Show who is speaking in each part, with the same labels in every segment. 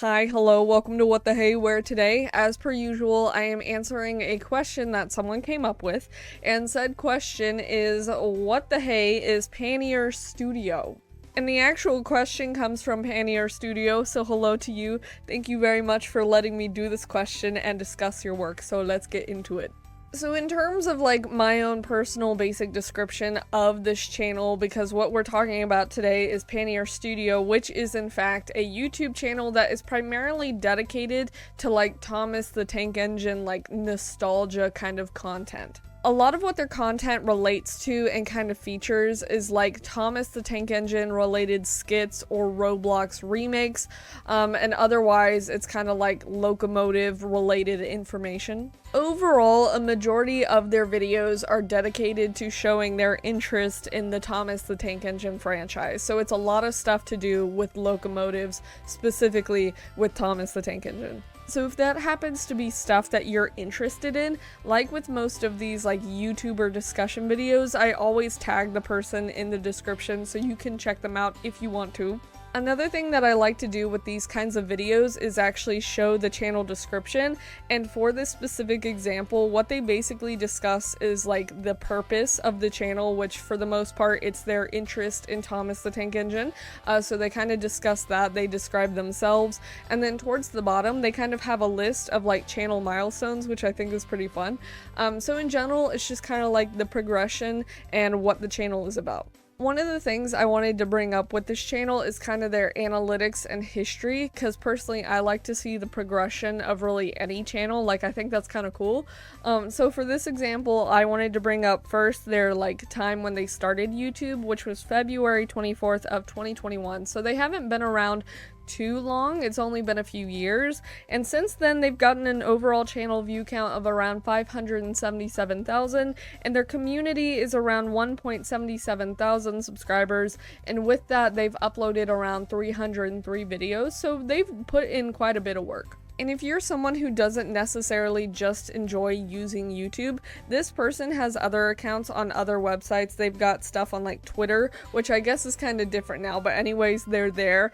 Speaker 1: Hi, hello, welcome to What the Hey, where today, as per usual, I am answering a question that someone came up with, and said question is, what the hey is Pannier Studio? And the actual question comes from Pannier Studio, so hello to you. Thank you very much for letting me do this question and discuss your work, so let's get into it. So in terms of like my own personal basic description of this channel, because what we're talking about today is Pannier Studio, which is in fact a YouTube channel that is primarily dedicated to like Thomas the Tank Engine, like nostalgia kind of content. A lot of what their content relates to and kind of features is like Thomas the Tank Engine related skits or Roblox remakes, and otherwise it's kind of like locomotive related information. Overall, a majority of their videos are dedicated to showing their interest in the Thomas the Tank Engine franchise, so it's a lot of stuff to do with locomotives, specifically with Thomas the Tank Engine. So if that happens to be stuff that you're interested in, like with most of these like YouTuber discussion videos, I always tag the person in the description so you can check them out if you want to. Another thing that I like to do with these kinds of videos is actually show the channel description, and for this specific example, what they basically discuss is like the purpose of the channel, which for the most part it's their interest in Thomas the Tank Engine, so they kind of discuss that, they describe themselves, and then towards the bottom they kind of have a list of like channel milestones, which I think is pretty fun. So in general, it's just kind of like the progression and what the channel is about. One of the things I wanted to bring up with this channel is kind of their analytics and history, because personally I like to see the progression of really any channel. Like, I think that's kind of cool. So for this example, I wanted to bring up first their like time when they started YouTube, which was February 24th of 2021. So they haven't been around too long, it's only been a few years, and since then they've gotten an overall channel view count of around 577,000, and their community is around 1.77 thousand subscribers, and with that they've uploaded around 303 videos, so they've put in quite a bit of work. And if you're someone who doesn't necessarily just enjoy using YouTube, this person has other accounts on other websites. They've got stuff on like Twitter, which I guess is kind of different now, but anyways, they're there.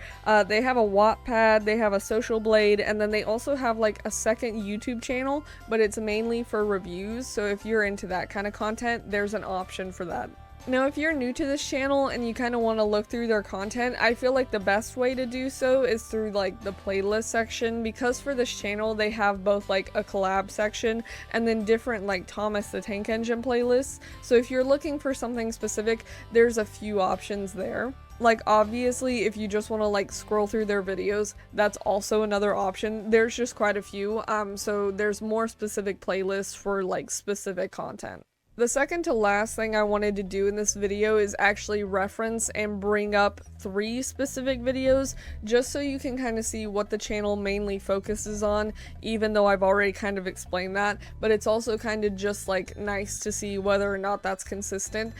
Speaker 1: They have a Wattpad, they have a Social Blade, and then they also have like a second YouTube channel, but it's mainly for reviews. So if you're into that kind of content, there's an option for that. Now, if you're new to this channel and you kind of want to look through their content, I feel like the best way to do so is through like the playlist section, because for this channel they have both like a collab section and then different like Thomas the Tank Engine playlists. So if you're looking for something specific, there's a few options there. Like, obviously, if you just want to like scroll through their videos, that's also another option. There's just quite a few, so there's more specific playlists for like specific content. The second to last thing I wanted to do in this video is actually reference and bring up 3 specific videos, just so you can kind of see what the channel mainly focuses on, even though I've already kind of explained that, but it's also kind of just like nice to see whether or not that's consistent.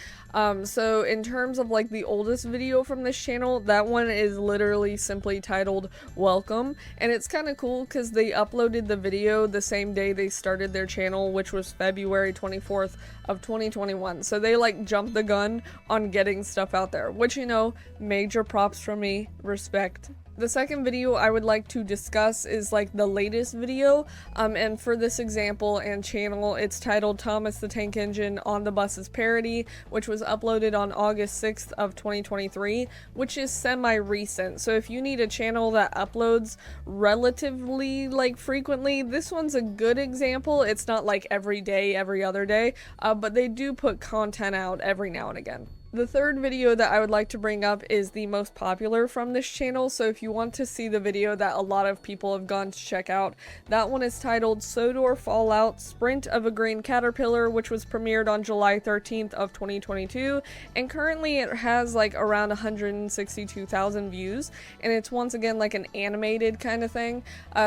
Speaker 1: So in terms of like the oldest video from this channel, that one is literally simply titled Welcome, and it's kind of cool because they uploaded the video the same day they started their channel, which was February 24th of 2021. So they like jumped the gun on getting stuff out there, which, you know, major props from me, respect. The second video I would like to discuss is like the latest video, and for this example and channel, it's titled Thomas the Tank Engine on the Buses Parody, which was uploaded on August 6th of 2023, which is semi-recent. So if you need a channel that uploads relatively like frequently, this one's a good example. It's not like every day, every other day, but they do put content out every now and again. The third video that I would like to bring up is the most popular from this channel, so if you want to see the video that a lot of people have gone to check out, that one is titled Sodor Fallout Sprint of a Green Caterpillar, which was premiered on July 13th of 2022, and currently it has like around 162,000 views, and it's once again like an animated kind of thing,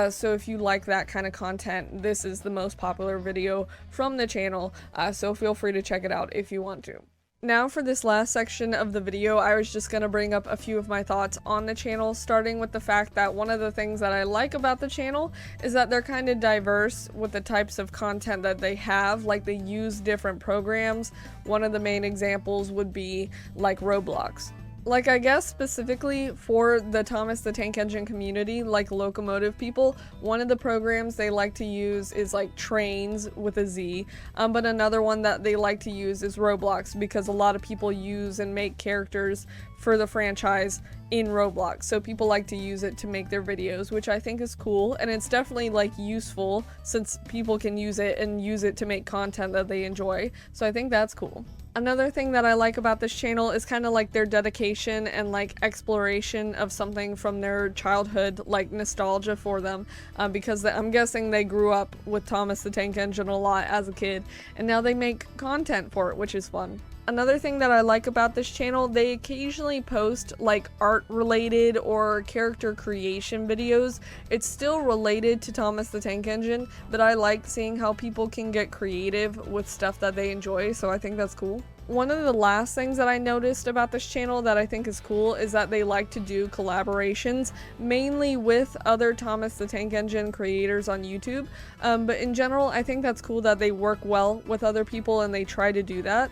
Speaker 1: so if you like that kind of content, this is the most popular video from the channel, so feel free to check it out if you want to. Now for this last section of the video, I was just going to bring up a few of my thoughts on the channel, starting with the fact that one of the things that I like about the channel is that they're kind of diverse with the types of content that they have. Like, they use different programs. One of the main examples would be like Roblox. Like, I guess specifically for the Thomas the Tank Engine community, like locomotive people, one of the programs they like to use is like Trains with a Z, but another one that they like to use is Roblox, because a lot of people use and make characters for the franchise in Roblox, so people like to use it to make their videos, which I think is cool, and it's definitely like useful since people can use it and use it to make content that they enjoy, so I think that's cool. Another thing that I like about this channel is kind of like their dedication and like exploration of something from their childhood, like nostalgia for them, because I'm guessing they grew up with Thomas the Tank Engine a lot as a kid, and now they make content for it, which is fun. Another thing that I like about this channel, they occasionally post like art related or character creation videos. It's still related to Thomas the Tank Engine, but I like seeing how people can get creative with stuff that they enjoy, so I think that's cool. One of the last things that I noticed about this channel that I think is cool is that they like to do collaborations, mainly with other Thomas the Tank Engine creators on YouTube, but in general I think that's cool that they work well with other people and they try to do that,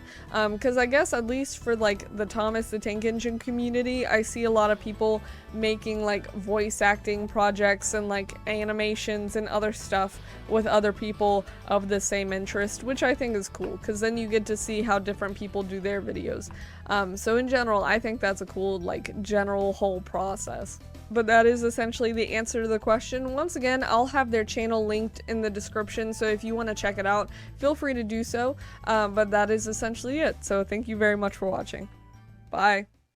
Speaker 1: because I guess at least for like the Thomas the Tank Engine community, I see a lot of people making like voice acting projects and like animations and other stuff with other people of the same interest, which I think is cool, because then you get to see how different people do their videos. So in general, I think that's a cool like general whole process. But that is essentially the answer to the question. Once again, I'll have their channel linked in the description, so if you want to check it out, feel free to do so. But that is essentially it. So thank you very much for watching. Bye.